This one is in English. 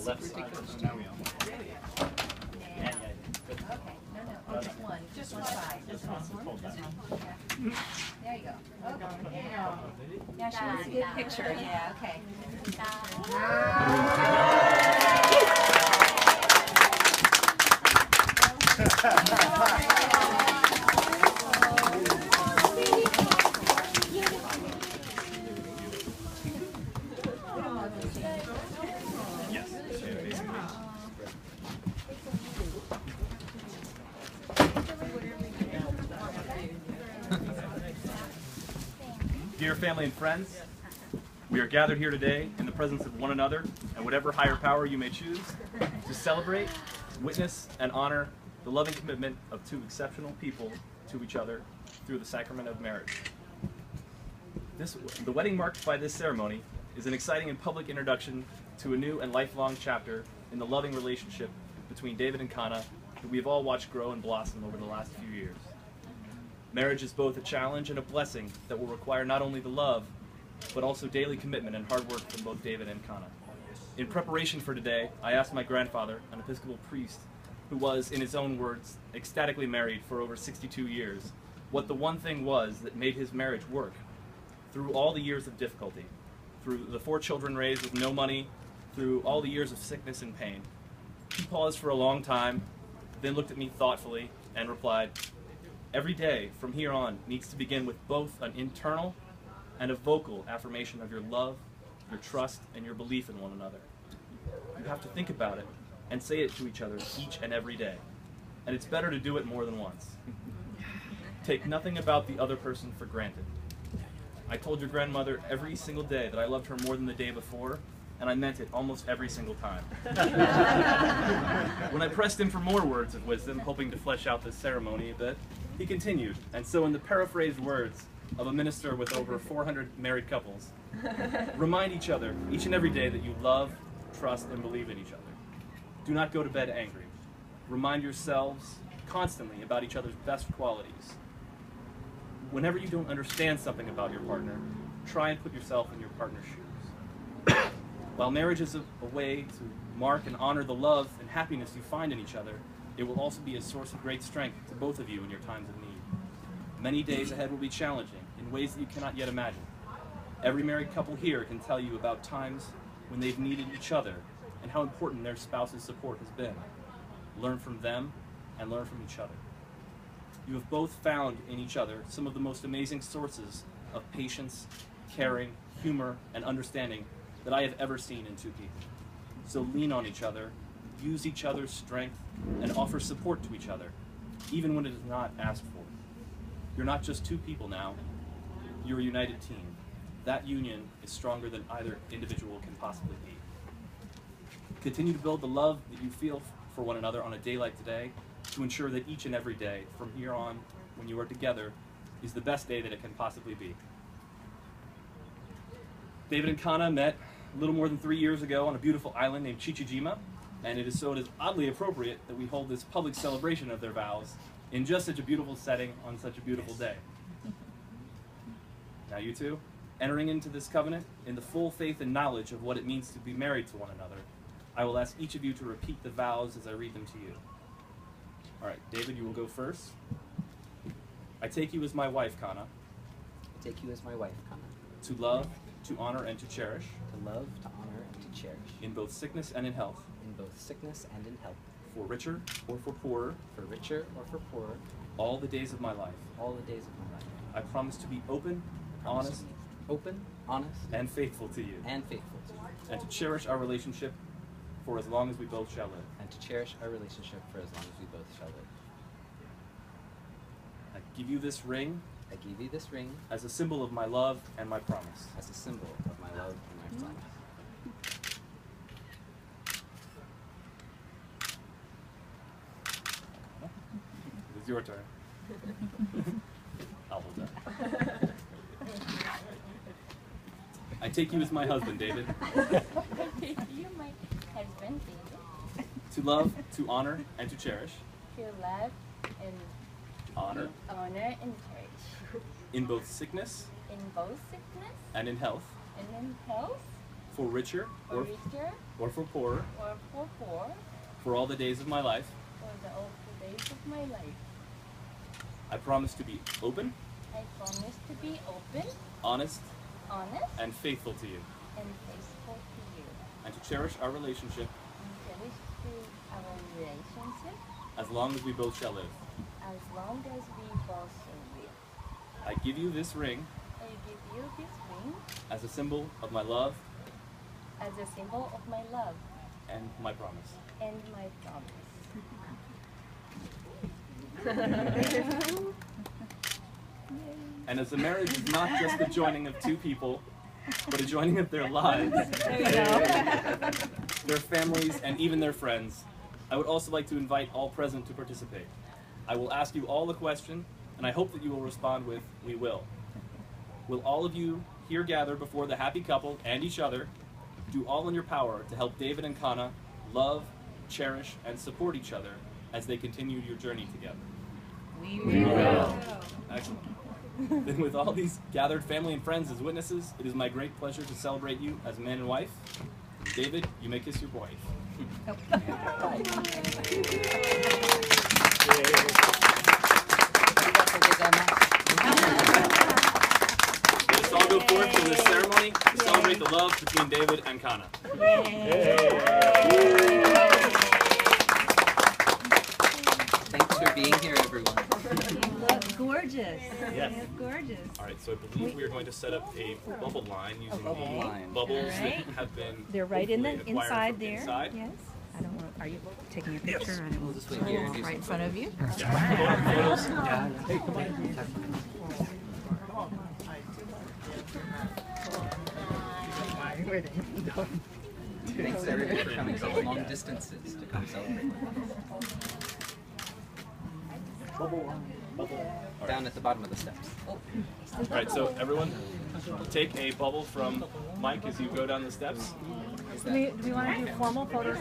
left side. Now we all. Yeah. Okay, no, just one. Just one side. Just one. Yeah. There you go. Okay. Yeah, she wants a good picture. Yeah, okay. Dear family and friends, we are gathered here today in the presence of one another and whatever higher power you may choose to celebrate, witness, and honor the loving commitment of two exceptional people to each other through the sacrament of marriage. The wedding marked by this ceremony is an exciting and public introduction to a new and lifelong chapter in the loving relationship between David and Cana that we have all watched grow and blossom over the last few years. Marriage is both a challenge and a blessing that will require not only the love, but also daily commitment and hard work from both David and Cana. In preparation for today, I asked my grandfather, an Episcopal priest, who was, in his own words, ecstatically married for over 62 years, what the one thing was that made his marriage work through all the years of difficulty, through the 4 children raised with no money, through all the years of sickness and pain. He paused for a long time, then looked at me thoughtfully and replied, "Every day from here on needs to begin with both an internal and a vocal affirmation of your love, your trust, and your belief in one another. You have to think about it and say it to each other each and every day. And it's better to do it more than once. Take nothing about the other person for granted. I told your grandmother every single day that I loved her more than the day before, and I meant it almost every single time." When I pressed him for more words of wisdom, hoping to flesh out this ceremony a bit, he continued, and so in the paraphrased words of a minister with over 400 married couples, remind each other each and every day that you love, trust, and believe in each other. Do not go to bed angry. Remind yourselves constantly about each other's best qualities. Whenever you don't understand something about your partner, try and put yourself in your partner's shoes. While marriage is a way to mark and honor the love and happiness you find in each other, it will also be a source of great strength to both of you in your times of need. Many days ahead will be challenging in ways that you cannot yet imagine. Every married couple here can tell you about times when they've needed each other and how important their spouse's support has been. Learn from them and learn from each other. You have both found in each other some of the most amazing sources of patience, caring, humor, and understanding that I have ever seen in two people. So lean on each other, use each other's strength, and offer support to each other, even when it is not asked for. You're not just two people now, you're a united team. That union is stronger than either individual can possibly be. Continue to build the love that you feel for one another on a day like today to ensure that each and every day from here on, when you are together, is the best day that it can possibly be. David and Cana met a little more than 3 years ago on a beautiful island named Chichijima, and it is oddly appropriate that we hold this public celebration of their vows in just such a beautiful setting on such a beautiful day. Now you two, entering into this covenant in the full faith and knowledge of what it means to be married to one another, I will ask each of you to repeat the vows as I read them to you. All right, David, you will go first. I take you as my wife, Cana. I take you as my wife, Cana. To love, to honor, and to cherish. To love, to honor, and to cherish. In both sickness and in health. In both sickness and in health. For richer or for poorer. For richer or for poorer. All the days of my life. All the days of my life. I promise to be open, honest, open, honest, and faithful to you. And faithful to you. And to cherish our relationship for as long as we both shall live. And to cherish our relationship for as long as we both shall live. I give you this ring. I give you this ring. As a symbol of my love and my promise. As a symbol of my love and my promise. It's your turn. I'll hold that. I take you as my husband, David. You my husband, David. To love, to honor, and to cherish. To love and honor and cherish. In both sickness. In both sickness. And in health. And in health. for richer for richer or for poorer, or for poor, for all the days of my life. for all the days of my life. I promise to be open, I promise to be open, honest, honest, and faithful to you, and faithful to you, and to cherish our relationship and cherish to our relationship as long as we both shall live. as long as we both live. I give you this ring I give you this ring as a symbol of my love as a symbol of my love and my promise. and my promise. And as a marriage is not just the joining of two people, but a joining of their lives, their families, and even their friends, I would also like to invite all present to participate. I will ask you all a question, and I hope that you will respond with, "We will." Will all of you here gather before the happy couple and each other do all in your power to help David and Cana love, cherish, and support each other as they continue your journey together? We will. Excellent. Then with all these gathered family and friends as witnesses, it is my great pleasure to celebrate you as man and wife. David, you may kiss your wife. Let us all go forth to this ceremony to celebrate the love between David and Cana. Thanks for being here, everyone. Look gorgeous. Yes. You look gorgeous. All right, so I believe we are going to set up a bubble line using bubble the line. bubbles Alright. that have been They're right in the hopefully acquired inside from there. inside. Yes. I don't want. Are you taking a picture? I don't We'll want just wait here and do right in some front of you. Photos. Thanks everybody for coming such long distances to come celebrate. Down at the bottom of the steps. All right, so everyone, take a bubble from Mike as you go down the steps. Do we want to do formal photos?